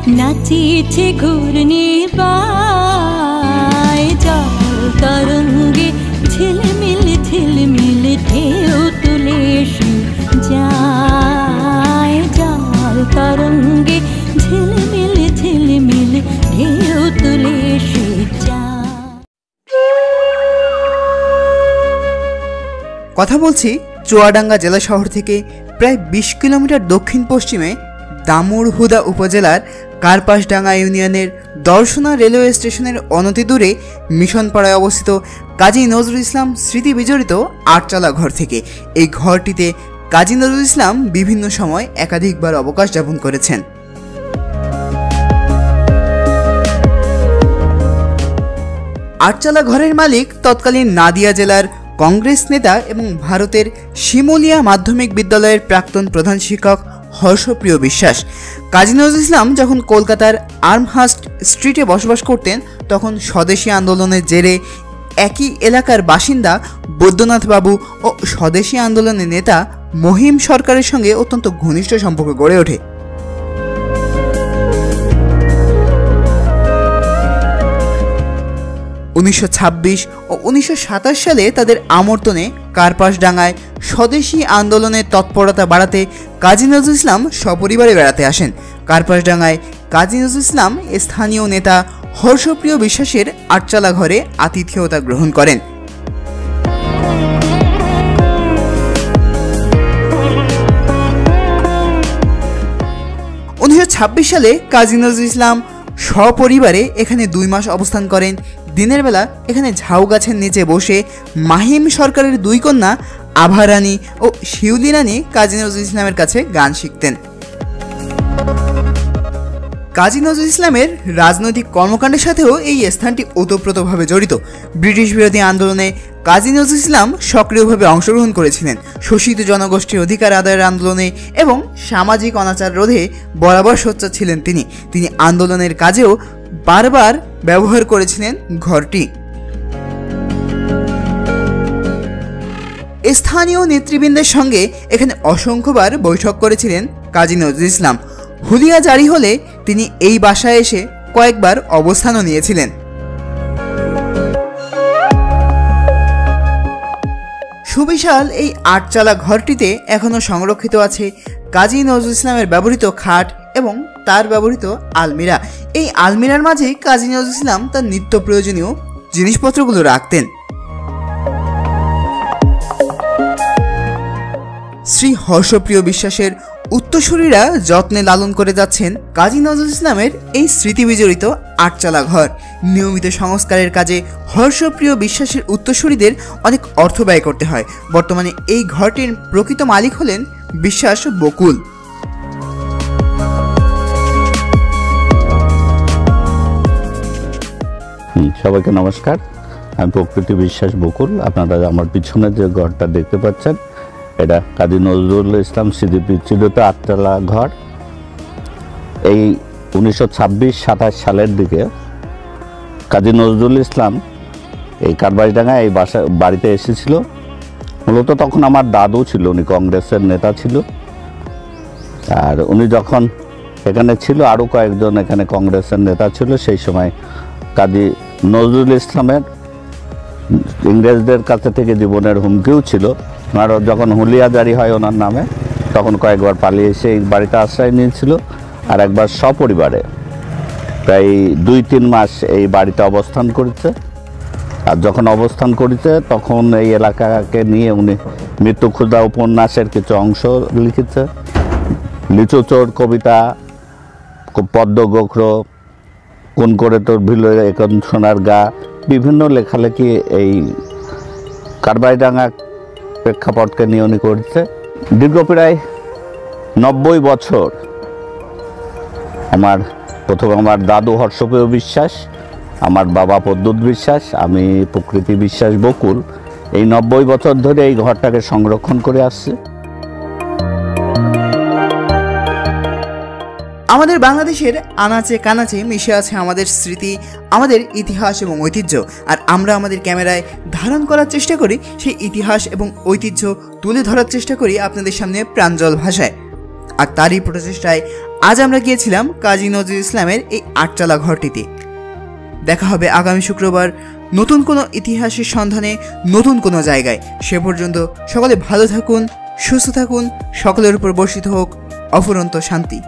নাচিছে ঘূর্ণি পায় জল তরঙ্গে ঝিলমিল ঝিলমিল ঢেউ তুলে যায় জল তরঙ্গে ঝিলমিল ঝিলমিল ঢেউ তুলে যায়। কথা বলছি চুয়াডাঙ্গা জেলা শহর থেকে প্রায় ২০ কিলোমিটার দক্ষিণ পশ্চিমে দামুড়হুদা উপজেলার কার্পাসডাঙ্গা ইউনিয়নের দর্শনা রেলওয়ে স্টেশনের অনতি দূরে মিশনপাড়ায় অবস্থিত কাজী নজরুল ইসলাম স্মৃতি বিজড়িত আটচালা ঘর থেকে। এই ঘরটিতে কাজী নজরুল ইসলাম বিভিন্ন সময় একাধিকবার অবকাশ যাপন করেছেন। আটচালা ঘরের মালিক তৎকালীন নাদিয়া জেলার কংগ্রেস নেতা এবং ভারতের শিমুলিয়া মাধ্যমিক বিদ্যালয়ের প্রাক্তন প্রধান শিক্ষক হর্ষপ্রিয় বিশ্বাস। কাজী নজরুল ইসলাম যখন কলকাতার আর্মহার্স্ট স্ট্রিটে বসবাস করতেন তখন স্বদেশী আন্দোলনের জেরে একই এলাকার বাসিন্দা বৈদ্যনাথ বাবু ও স্বদেশী আন্দোলনের নেতা মহিম সরকারের সঙ্গে অত্যন্ত ঘনিষ্ঠ সম্পর্ক গড়ে ওঠে। (1926 ও 1927 সালে তাদের আমন্ত্রণে কার্পাসডাঙ্গায় স্বদেশী আন্দোলনের তৎপরতা বাড়াতে কাজী নজরুল ইসলাম সপরিবারে বেড়াতে আসেন। কার্পাসডাঙ্গায় কাজী নজরুল ইসলাম স্থানীয় নেতা হর্ষপ্রিয় বিশ্বাসের আটচালা ঘরে আতিথেয়তা গ্রহণ করেন। (1926 সালে কাজী নজরুল ইসলাম সপরিবারে এখানে 2 মাস অবস্থান করেন। দিনের বেলা এখানে ঝাউ গাছের নিচে বসে মাহিম সরকারের 2 কন্যা আভা রানী ও শিউলি রানী কাজী নজরুল ইসলামের কাছে গান শিখতেন। কাজী নজরুল ইসলামের রাজনৈতিক কর্মকাণ্ডের সাথেও এই স্থানটি ওতপ্রোতভাবে জড়িত। ব্রিটিশ বিরোধী আন্দোলনে কাজী নজরুল ইসলাম সক্রিয়ভাবে অংশগ্রহণ করেছিলেন। শোষিত জনগোষ্ঠীর অধিকার আদায়ের আন্দোলনে এবং সামাজিক অনাচার রোধে বরাবর সোচ্চার ছিলেন তিনি। তিনি আন্দোলনের কাজেও বারবার ব্যবহার করেছিলেন ঘরটি। স্থানীয় নেতৃবৃন্দের সঙ্গে এখানে অসংখ্যবার বৈঠক করেছিলেন কাজী নজরুল ইসলাম। হুলিয়া জারি হলে তিনি এই বাসায় এসে কয়েকবার অবস্থানও নিয়েছিলেন। সুবিশাল এই আটচালা ঘরটিতে এখনও সংরক্ষিত আছে কাজী নজরুল ইসলামের ব্যবহৃত খাট এবং তার ব্যবহৃত আলমিরা। এই আলমিরার মাঝে কাজী নজরুল ইসলাম তার নিত্য প্রয়োজনীয় জিনিসপত্রগুলো রাখতেন। শ্রী হর্ষপ্রিয় বিশ্বাসের উত্তরসূরিরা যত্নে লালন করে যাচ্ছেন কাজী নজরুল ইসলামের এই স্মৃতি বিজড়িত আটচালা ঘর। নিয়মিত সংস্কারের কাজে হর্ষপ্রিয় বিশ্বাসের উত্তরসূরিদের অনেক অর্থ ব্যয় করতে হয়। বর্তমানে এই ঘরটির প্রকৃত মালিক হলেন বিশ্বাস বকুল। সবাইকে নমস্কার, আমি প্রকৃতি বিশ্বাস বকুল। আপনারা আমার পিছনে যে ঘরটা দেখতে পাচ্ছেন এটা কাজী নজরুল ইসলাম স্মৃতি বিজড়িত আটচালা ঘর। এই 1926-27 সালের দিকে কাজী নজরুল ইসলাম এই কার্পাসডাঙ্গা এই বাড়িতে এসেছিল। মূলত তখন আমার দাদু ছিল, উনি কংগ্রেসের নেতা ছিল। আর উনি যখন এখানে ছিল আরও কয়েকজন এখানে কংগ্রেসের নেতা ছিল। সেই সময় কাজী নজরুল ইসলামের ইংরেজদের কাছে থেকে জীবনের হুমকিও ছিল। ওনার যখন হুলিয়া জারি হয় ওনার নামে তখন কয়েকবার পালিয়ে এসে এই বাড়িতে আশ্রয় নিয়েছিল। আর একবার সপরিবারে প্রায় 2-3 মাস এই বাড়িতে অবস্থান করেছে। আর যখন অবস্থান করেছে তখন এই এলাকাকে নিয়ে উনি মৃত্যু ক্ষুধা উপন্যাসের কিছু অংশ লিখেছে। লিচু চোর কবিতা, পদ্ম গোখরো, কোন করে তোর ভিলো এখন সোনার গা, বিভিন্ন লেখালেখি এই কার্পাসডাঙ্গা প্রেক্ষাপটকে নিয়ে উনি করেছে। দীর্ঘ প্রায় 90 বছর প্রথমে আমার দাদু হর্ষপ্রিয় বিশ্বাস, আমার বাবা পদ্মুৎ বিশ্বাস, আমি প্রকৃতি বিশ্বাস বকুল এই 90 বছর ধরে এই ঘরটাকে সংরক্ষণ করে আসছে। আমাদের বাংলাদেশের আনাচে কানাচে মিশে আছে আমাদের স্মৃতি, আমাদের ইতিহাস এবং ঐতিহ্য। আর আমরা আমাদের ক্যামেরায় ধারণ করার চেষ্টা করি সেই ইতিহাস এবং ঐতিহ্য তুলে ধরার চেষ্টা করি আপনাদের সামনে প্রাঞ্জল ভাষায়। আর তারই প্রচেষ্টায় আজ আমরা গিয়েছিলাম কাজী নজরুল ইসলামের এই আটচালা ঘরটিতে। দেখা হবে আগামী শুক্রবার নতুন কোনো ইতিহাসের সন্ধানে, নতুন কোনো জায়গায়। সে পর্যন্ত সকলে ভালো থাকুন, সুস্থ থাকুন, সকলের উপর বর্ষিত হোক অফুরন্ত শান্তি।